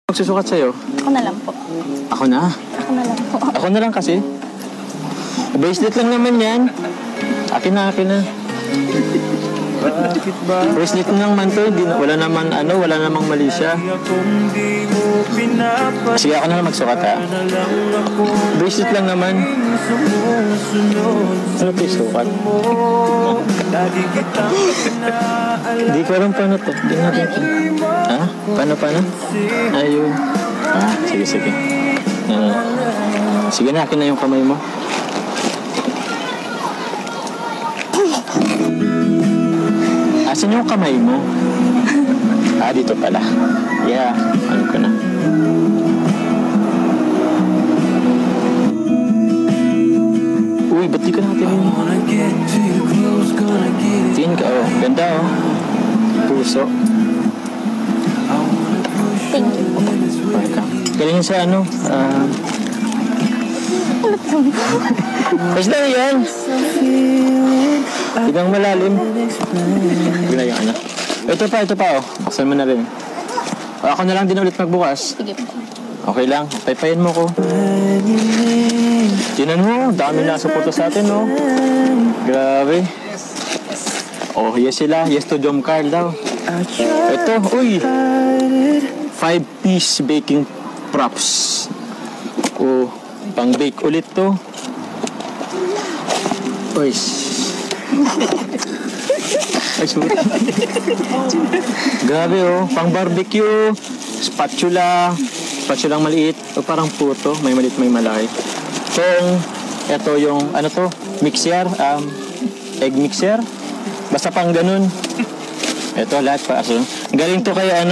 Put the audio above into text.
Magsusukat sa'yo? Ako na lang po. Ako na? Ako na lang po. Ako na lang kasi. Bracelet lang naman yan. Akin na, akin na. Bracelet lang naman to. Wala namang mali siya. Sige, ako na lang magsukat ha. Bracelet lang naman. Ano ito yung sukat? Hindi ko alam paano to. Hindi natin ito. Ha? Paano? Ayun. Sige. Sige na, akin na yung kamay mo. Asan yung kamay mo? Dito pala. Yeah, alam ko na. Uy, ba't di ka nakatingin? Tingin ka, oh. Ganda, oh. Puso. Thank you po. Galing sa ano? Basta na yan. Tignan malalim. Tignan yung ano. Ito pa, oh. Buksan mo na rin. Ako na lang din ulit magbukas. Sige po. Okay lang. Paypayin mo ko. Tinan mo. Dami na suporta sa atin, oh. Grabe. Oh, yes sila. Yes to Jom Carl daw. Ito, uy. 5-piece baking props. Oh, pang-bake ulit to. Uy. Ay, sorry. Grabe, oh. Pang-barbecue. Spatula maliit. O parang puto. May maliit, may malaki. Kung ito yung, ano to? Mixer. Egg mixer. Basta pang ganun. Ito, lahat pa. So, galing to kaya ano.